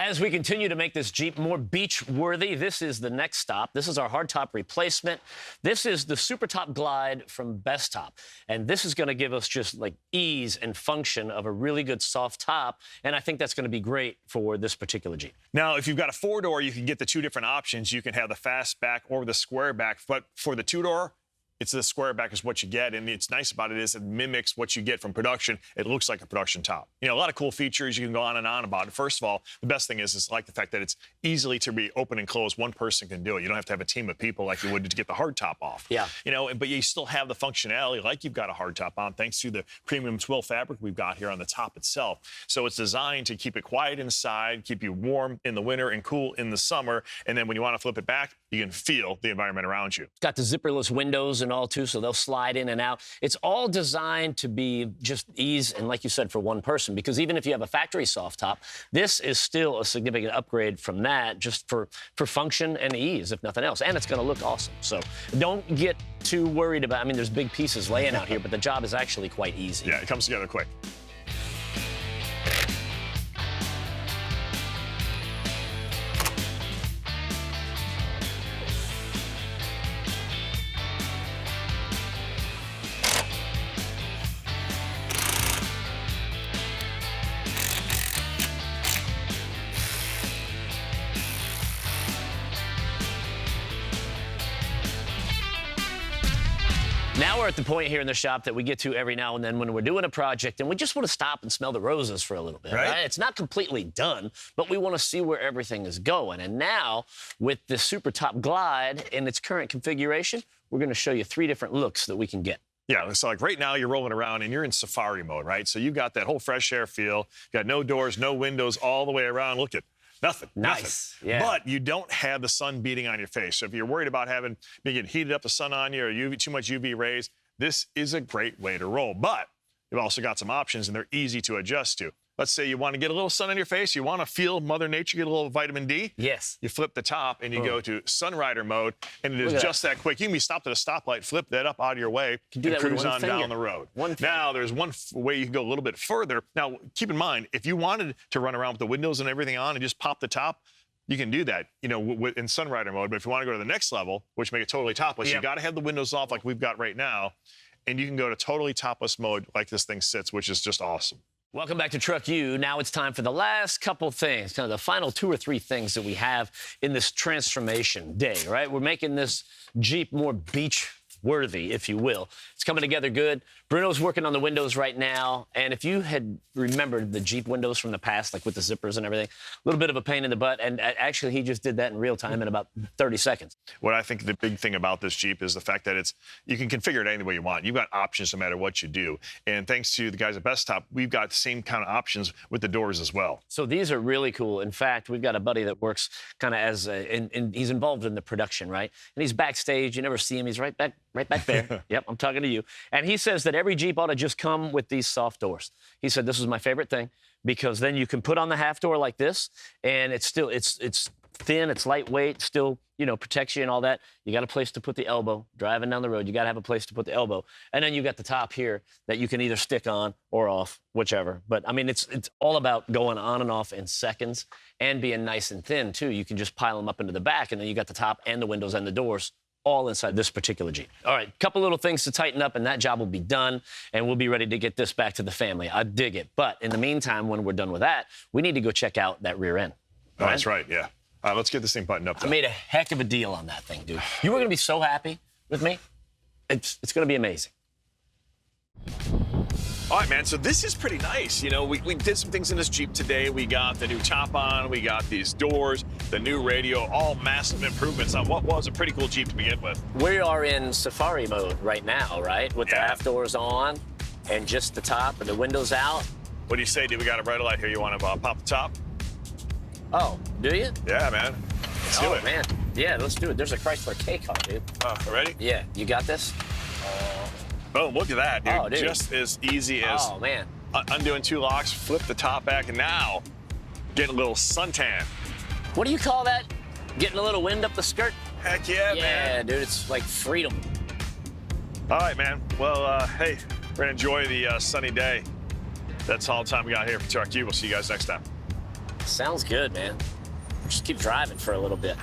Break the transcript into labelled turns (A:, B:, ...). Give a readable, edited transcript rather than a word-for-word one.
A: As we continue to make this Jeep more beach-worthy, this is the next stop. This is our hardtop replacement. This is the Supertop Glide from Bestop. And this is going to give us just like ease and function of a really good soft top. And I think that's going to be great for this particular Jeep.
B: Now, if you've got a four-door, you can get the two different options. You can have the fastback or the square back. But for the two-door, it's the square back is what you get, and it's nice about it is it mimics what you get from production. It looks like a production top. You know, a lot of cool features. You can go on and on about it. First of all, the best thing is like the fact that it's easily to be open and closed. One person can do it. You don't have to have a team of people like you would to get the hard top off.
A: Yeah.
B: You know, but you still have the functionality like you've got a hard top on thanks to the premium twill fabric we've got here on the top itself. So it's designed to keep it quiet inside, keep you warm in the winter and cool in the summer. And then when you want to flip it back, you can feel the environment around you.
A: It's got the zipperless windows and all, too, so they'll slide in and out. It's all designed to be just ease and, like you said, for one person, because even if you have a factory soft top, this is still a significant upgrade from that just for function and ease, if nothing else. And it's going to look awesome. So don't get too worried about, I mean, there's big pieces laying out here, but the job is actually quite easy.
B: Yeah, it comes together quick.
A: Now we're at the point here in the shop that we get to every now and then when we're doing a project and we just want to stop and smell the roses for a little bit, right? It's not completely done, but we want to see where everything is going. And now, with the Supertop Glide in its current configuration, we're going to show you 3 different looks that we can get.
B: Yeah, so like right now you're rolling around and you're in safari mode, right? So you got that whole fresh air feel. You got no doors, no windows all the way around. Look at nothing.
A: Nice.
B: Nothing.
A: Yeah.
B: But you don't have the sun beating on your face. So if you're worried about getting heated up the sun on you or too much UV rays, this is a great way to roll. But you've also got some options and they're easy to adjust to. Let's say you want to get a little sun on your face. You want to feel Mother Nature, get a little vitamin D.
A: Yes.
B: You flip the top and you go to Sunrider mode, and it is just that quick. You can be stopped at a stoplight, flip that up out of your way, and cruise on down the road. Now, there's one way you can go a little bit further. Now, keep in mind, if you wanted to run around with the windows and everything on and just pop the top, you can do that, you know, in Sunrider mode. But if you want to go to the next level, which make it totally topless, you got to have the windows off like we've got right now, and you can go to totally topless mode like this thing sits, which is just awesome.
A: Welcome back to Truck U. Now it's time for the last couple things, kind of the final 2 or 3 things that we have in this transformation day, right? We're making this Jeep more beach-worthy, if you will. It's coming together good. Bruno's working on the windows right now, and if you had remembered the Jeep windows from the past, like with the zippers and everything, a little bit of a pain in the butt, and actually he just did that in real time in about 30 seconds.
B: What I think the big thing about this Jeep is the fact that you can configure it any way you want. You've got options no matter what you do, and thanks to the guys at Bestop, we've got the same kind of options with the doors as well.
A: So these are really cool. In fact, we've got a buddy that works kind of as he's involved in the production, right? And he's backstage. You never see him. He's right back there. Yep, I'm talking to you. And he says that every Jeep ought to just come with these soft doors. He said this is my favorite thing because then you can put on the half door like this, and it's still it's thin, it's lightweight, still, you know, protects you and all that. You got a place to put the elbow. Driving down the road, you got to have a place to put the elbow. And then you got the top here that you can either stick on or off, whichever. But I mean, it's all about going on and off in seconds and being nice and thin too. You can just pile them up into the back, and then you got the top and the windows and the doors all inside this particular Jeep. All right, couple little things to tighten up, and that job will be done, and we'll be ready to get this back to the family. I dig it. But in the meantime, when we're done with that, we need to go check out that rear end.
B: Oh, that's right, yeah. Let's get this thing buttoned up, though.
A: I made a heck of a deal on that thing, dude. You were going to be so happy with me. It's going to be amazing.
B: All right, man, so this is pretty nice. You know, we did some things in this Jeep today. We got the new top on, we got these doors, the new radio, all massive improvements on what was a pretty cool Jeep to begin with.
A: We are in safari mode right now, right? With the half doors on and just the top and the windows out.
B: What do you say, dude? We got a brighter light here. You want to pop the top?
A: Oh, do you?
B: Yeah, man. Let's do it.
A: Oh, man. Yeah, let's do it. There's a Chrysler K car, dude.
B: Ready?
A: Yeah. You got this?
B: Boom, look at that, dude.
A: Oh, dude.
B: Just as easy as undoing 2 locks, flip the top back, and now getting a little suntan.
A: What do you call that? Getting a little wind up the skirt?
B: Heck yeah, man.
A: Yeah, dude, it's like freedom.
B: All right, man. Well, hey, we're going to enjoy the sunny day. That's all the time we got here for Truck U. We'll see you guys next time.
A: Sounds good, man. Just keep driving for a little bit.